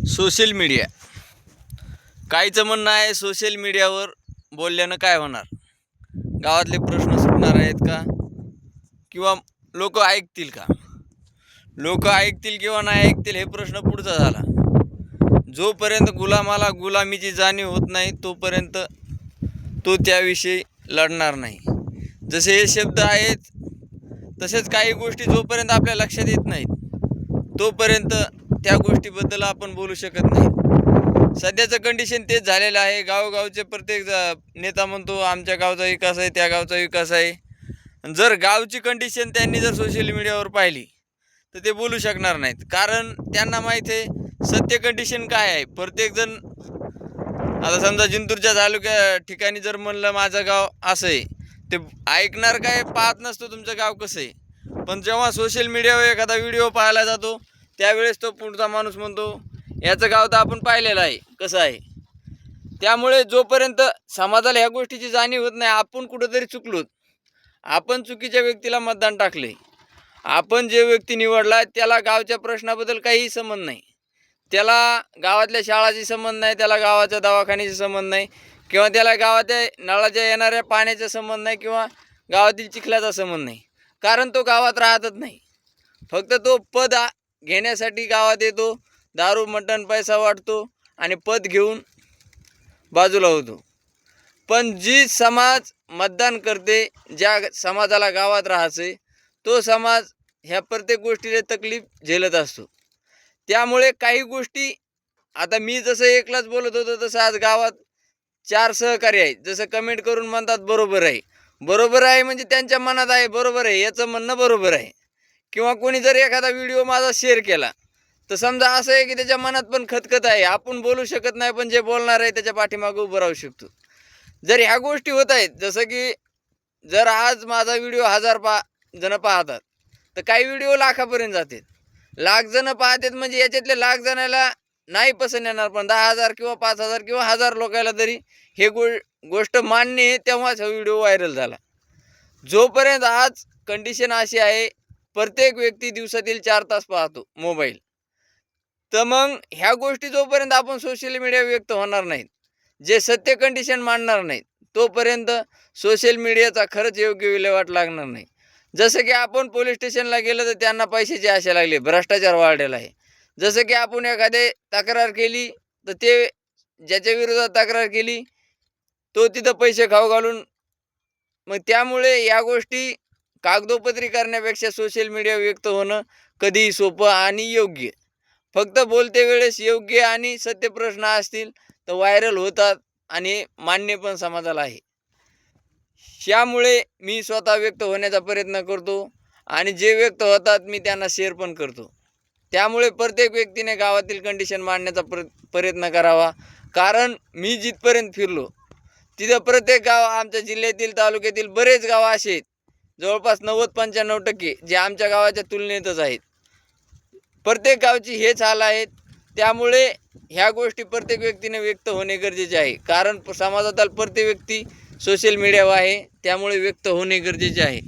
Social media काहीचं म्हणणं आहे, सोशल मीडियावर बोलल्यानं काय होणार? गावातले प्रश्न सुटणार आहेत का? किंवा लोक ऐकतील का? लोक ऐकतील किंवा नाही ऐकतील हे प्रश्न पुढचा झाला. जोपर्यंत गुलामाला गुलामीची जाणीव होत नाही तोपर्यंत तो त्याविषयी लढणार नाही. जसे हे शब्द आहेत तसेच काही गोष्टी जोपर्यंत आपल्या लक्षात येत नाहीत तोपर्यंत त्या गोष्टीबद्दल आपण बोलू शकत नाही. सध्याचं कंडिशन तेच झालेलं आहे. गावोगावचे प्रत्येक नेता म्हणतो आमच्या गावचा विकास आहे, त्या गावचा विकास आहे. जर गावची कंडिशन त्यांनी जर सोशल मीडियावर पाहिली तर ते बोलू शकणार नाहीत, कारण त्यांना माहीत आहे सत्य कंडिशन काय आहे. प्रत्येकजण आता समजा जिंतूरच्या तालुक्या ठिकाणी जर म्हणलं माझं गाव असं आहे, ते ऐकणार काय पाहत नसतो तुमचं गाव कसं आहे. पण जेव्हा सोशल मीडियावर एखादा व्हिडिओ पाहायला जातो त्यावेळेस तो पुढचा माणूस म्हणतो याचं गाव तर आपण पाहिलेलं आहे कसं आहे. त्यामुळे जोपर्यंत समाजाला ह्या गोष्टीची जाणीव होत नाही आपण कुठंतरी चुकलोत, आपण चुकीच्या व्यक्तीला मतदान टाकले, आपण जे व्यक्ती निवडला त्याला गावच्या प्रश्नाबद्दल काहीही संबंध नाही, त्याला गावातल्या शाळाची संबंध नाही, त्याला गावाच्या दवाखान्याची संबंध नाही, किंवा त्याला गावाच्या नळाच्या येणाऱ्या पाण्याचा संबंध नाही, किंवा गावातील चिखलाचा संबंध नाही, कारण तो गावात राहतच नाही. फक्त तो पद घेण्यासाठी गावात येतो, दारू मटण पैसा वाटतो आणि पद घेऊन बाजूला होतो. पण जी समाज मतदान करते, ज्या समाजाला गावात राहायचं तो समाज ह्या प्रत्येक गोष्टीला तकलीफ झेलत असतो. त्यामुळे काही गोष्टी आता मी जसं एकलाच बोलत होतो तसं आज गावात 4 सहकारी आहेत. जसं कमेंट करून म्हणतात बरोबर आहे, बरोबर आहे म्हणजे त्यांच्या मनात आहे बरोबर आहे याचं म्हणणं बरोबर आहे. किंवा कोणी जर एखादा व्हिडिओ माझा शेअर केला तर समजा असं आहे की त्याच्या मनात पण खतखत आहे, आपण बोलू शकत नाही पण जे बोलणार आहे त्याच्या पाठीमागे उभं राहू शकतो. जर ह्या गोष्टी होत आहेत, जसं की जर आज माझा व्हिडिओ 1000 जण पाहतात तर काही व्हिडिओ लाखापर्यंत जातात. लाख जण पाहतात म्हणजे याच्यातले लाख जणाला नाही पसंत येणार, पण 10,000 किंवा 5,000 किंवा 1000 लोकांना तरी हे गोष्ट मान्य आहे, तेव्हाच हा व्हिडिओ व्हायरल झाला. जोपर्यंत आज कंडिशन अशी आहे प्रत्येक व्यक्ती दिवसातील 4 तास पाहतो मोबाईल, तर मग ह्या गोष्टी जोपर्यंत आपण सोशल मीडिया व्यक्त होणार नाहीत, जे सत्य कंडिशन मांडणार नाहीत तोपर्यंत सोशल मीडियाचा खरंच योग्य विल्हेवाट लागणार नाही. जसं की आपण पोलीस स्टेशनला गेलं तर त्यांना पैशाची आशा लागली, भ्रष्टाचार वाढलेला आहे. जसं की आपण एखादे तक्रार केली तर ते ज्याच्या विरोधात तक्रार केली तो तिथं पैसे खाऊ घालून, मग त्यामुळे या गोष्टी कागदोपत्री करण्यापेक्षा सोशल मीडिया व्यक्त होणं कधीही सोपं आणि योग्य. फक्त बोलते वेळेस योग्य आणि सत्य प्रश्न असतील तर व्हायरल होतात आणि मान्य पण समाजाला आहे. त्यामुळे मी स्वतः व्यक्त होण्याचा प्रयत्न करतो आणि जे व्यक्त होतात मी त्यांना शेअर पण करतो. त्यामुळे प्रत्येक व्यक्तीने गावातील कंडिशन मांडण्याचा प्रयत्न करावा, कारण मी जिथपर्यंत फिरलो तिथं प्रत्येक गाव आमच्या जिल्ह्यातील तालुक्यातील बरेच गाव असे आहेत, जवळपास 90-95% जे आमच्या गावाच्या तुलनेतच आहेत. प्रत्येक गावची हेच हाल आहेत. त्यामुळे ह्या गोष्टी प्रत्येक व्यक्तीने व्यक्त होणे गरजेचे आहे, कारण समाजातील प्रत्येक व्यक्ती सोशल मीडियावर आहे, त्यामुळे व्यक्त होणे गरजेचे आहे.